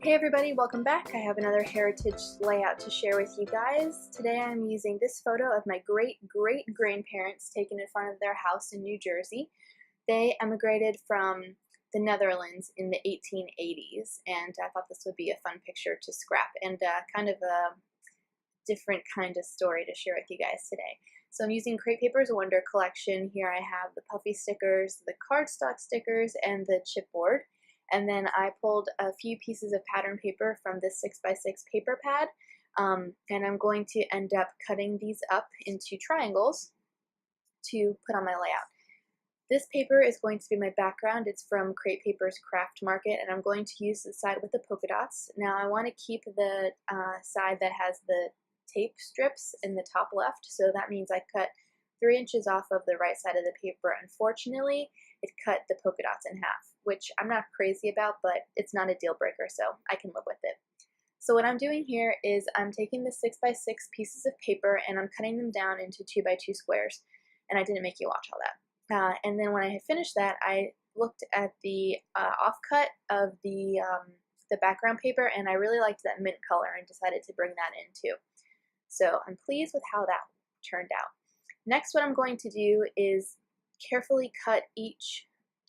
Hey everybody, welcome back. I have another heritage layout to share with you guys. Today I'm using this photo of my great-great-grandparents taken in front of their house in New Jersey. They emigrated from the Netherlands in the 1880s, and I thought this would be a fun picture to scrap and kind of a different kind of story to share with you guys today. So I'm using Crepe Paper's Wonder collection. Here I have the puffy stickers, the cardstock stickers, and the chipboard. And then I pulled a few pieces of pattern paper from this 6x6 paper pad, and I'm going to end up cutting these up into triangles to put on my layout. This paper is going to be my background. It's from Crepe Paper's Craft Market, and I'm going to use the side with the polka dots. Now I want to keep the side that has the tape strips in the top left, so that means I cut 3 inches off of the right side of the paper. Unfortunately, it cut the polka dots in half, which I'm not crazy about, but it's not a deal breaker, so I can live with it. So what I'm doing here is I'm taking the 6x6 pieces of paper and I'm cutting them down into 2x2 squares, and I didn't make you watch all that. And then when I had finished that, I looked at the offcut of the background paper, and I really liked that mint color and decided to bring that in too. So I'm pleased with how that turned out. Next, what I'm going to do is carefully cut each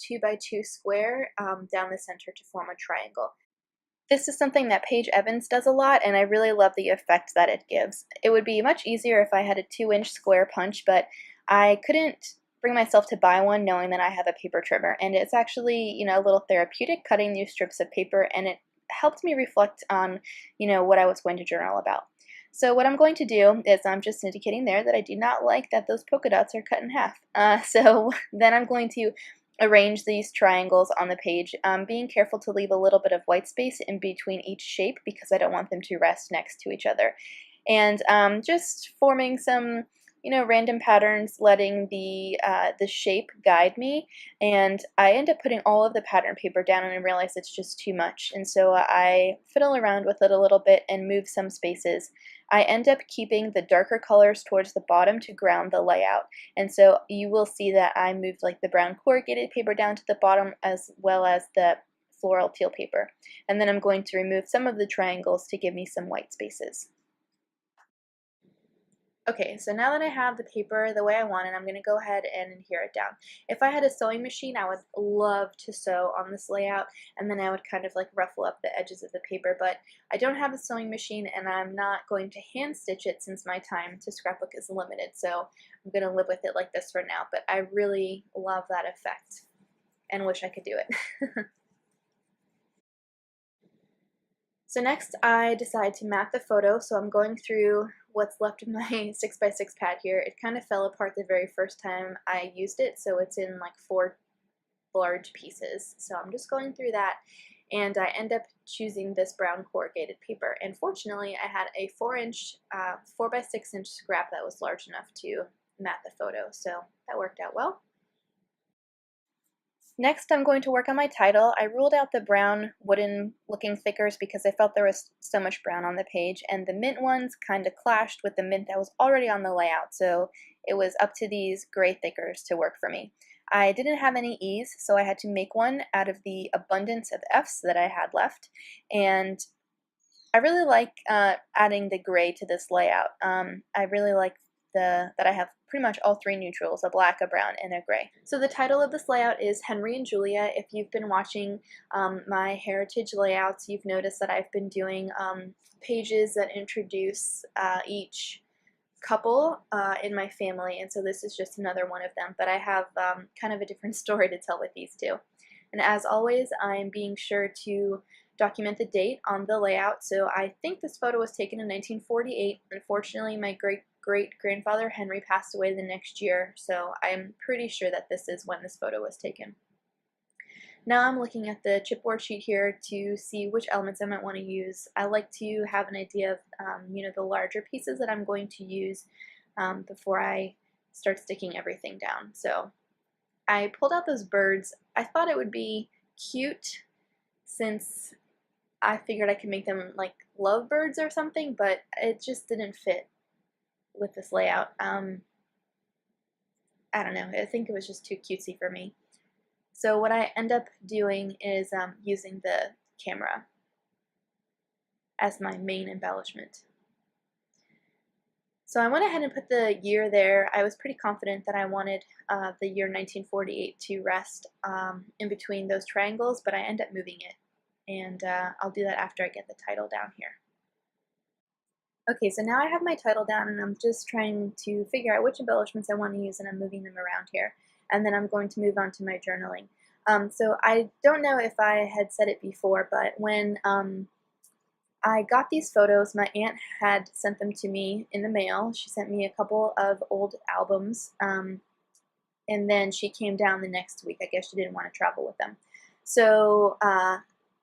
2x2 square down the center to form a triangle. This is something that Paige Evans does a lot, and I really love the effect that it gives. It would be much easier if I had a 2-inch square punch, but I couldn't bring myself to buy one knowing that I have a paper trimmer, and it's actually, a little therapeutic cutting these strips of paper, and it helped me reflect on, what I was going to journal about. So what I'm going to do is I'm just indicating there that I do not like that those polka dots are cut in half. So then I'm going to arrange these triangles on the page, being careful to leave a little bit of white space in between each shape because I don't want them to rest next to each other. And just forming some random patterns, letting the shape guide me, and I end up putting all of the pattern paper down and I realize it's just too much, and so I fiddle around with it a little bit and move some spaces. I end up keeping the darker colors towards the bottom to ground the layout, and so you will see that I moved like the brown corrugated paper down to the bottom as well as the floral teal paper, and then I'm going to remove some of the triangles to give me some white spaces. Okay, so now that I have the paper the way I want it, I'm going to go ahead and adhere it down. If I had a sewing machine, I would love to sew on this layout, and then I would kind of like ruffle up the edges of the paper, but I don't have a sewing machine, and I'm not going to hand stitch it since my time to scrapbook is limited, so I'm going to live with it like this for now, but I really love that effect and wish I could do it. So next I decide to map the photo, so I'm going through what's left of my 6x6 pad here. It kind of fell apart the very first time I used it, so it's in like 4 large pieces. So I'm just going through that, and I end up choosing this brown corrugated paper. And fortunately I had a 4x6 inch scrap that was large enough to mat the photo, so that worked out well. Next, I'm going to work on my title. I ruled out the brown wooden looking thickers because I felt there was so much brown on the page, and the mint ones kind of clashed with the mint that was already on the layout, so it was up to these gray thickers to work for me. I didn't have any E's, so I had to make one out of the abundance of F's that I had left, and I really like adding the gray to this layout. I really like that I have pretty much all 3 neutrals, a black, a brown, and a gray. So the title of this layout is Henry and Julia. If you've been watching my heritage layouts, you've noticed that I've been doing pages that introduce each couple in my family, and so this is just another one of them, but I have kind of a different story to tell with these two. And as always, I'm being sure to document the date on the layout. So I think this photo was taken in 1948. Unfortunately, my great-great-grandfather Henry passed away the next year, so I'm pretty sure that this is when this photo was taken. Now I'm looking at the chipboard sheet here to see which elements I might want to use. I like to have an idea of the larger pieces that I'm going to use before I start sticking everything down. So I pulled out those birds. I thought it would be cute since I figured I could make them like lovebirds or something, but it just didn't fit with this layout. I don't know, I think it was just too cutesy for me. So what I end up doing is using the camera as my main embellishment. So I went ahead and put the year there. I was pretty confident that I wanted the year 1948 to rest in between those triangles, but I end up moving it. And I'll do that after I get the title down here. Okay, so now I have my title down and I'm just trying to figure out which embellishments I want to use, and I'm moving them around here. And then I'm going to move on to my journaling. So I don't know if I had said it before, but when I got these photos, my aunt had sent them to me in the mail. She sent me a couple of old albums, and then she came down the next week. I guess she didn't want to travel with them. So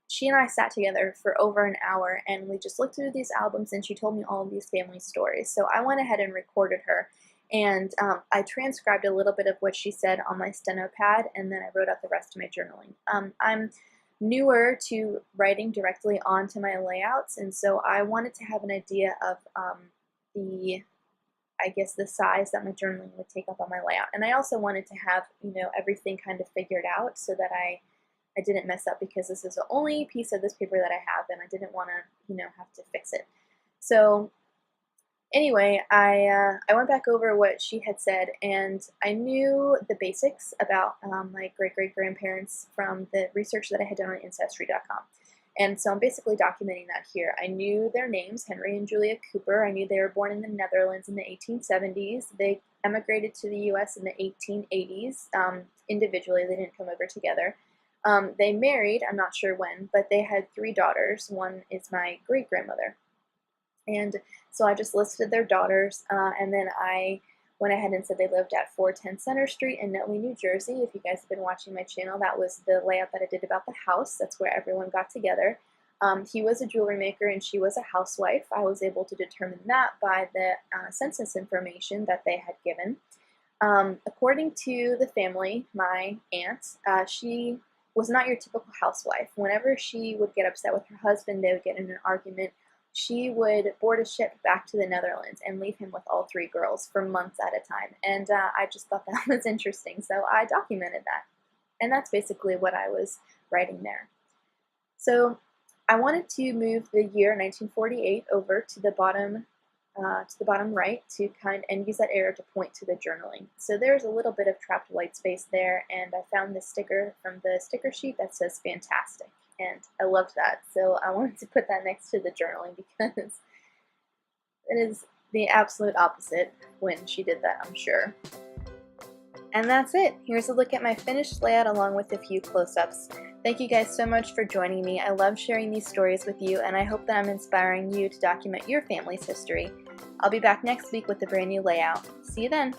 she and I sat together for over an hour, and we just looked through these albums, and she told me all of these family stories. So I went ahead and recorded her, and I transcribed a little bit of what she said on my steno pad, and then I wrote out the rest of my journaling. I'm newer to writing directly onto my layouts, and so I wanted to have an idea of the size that my journaling would take up on my layout. And I also wanted to have, everything kind of figured out so that I didn't mess up, because this is the only piece of this paper that I have, and I didn't want to, have to fix it. So anyway, I went back over what she had said, and I knew the basics about my great-great-grandparents from the research that I had done on Ancestry.com. And so I'm basically documenting that here. I knew their names, Henry and Julia Cooper. I knew they were born in the Netherlands in the 1870s. They emigrated to the U.S. in the 1880s individually. They didn't come over together. They married, I'm not sure when, but they had 3 daughters. One is my great-grandmother. And so I just listed their daughters, and then I went ahead and said they lived at 410 Center Street in Nutley, New Jersey. If you guys have been watching my channel, that was the layout that I did about the house. That's where everyone got together. He was a jewelry maker and she was a housewife. I was able to determine that by the census information that they had given. According to the family, my aunt, she was not your typical housewife. Whenever she would get upset with her husband, they would get in an argument. She would board a ship back to the Netherlands and leave him with all 3 girls for months at a time. And I just thought that was interesting, so I documented that. And that's basically what I was writing there. So I wanted to move the year 1948 over to the bottom right and use that arrow to point to the journaling. So there's a little bit of trapped white space there, and I found this sticker from the sticker sheet that says "Fantastic." And I loved that, so I wanted to put that next to the journaling because it is the absolute opposite when she did that, I'm sure. And that's it. Here's a look at my finished layout along with a few close-ups. Thank you guys so much for joining me. I love sharing these stories with you, and I hope that I'm inspiring you to document your family's history. I'll be back next week with a brand new layout. See you then!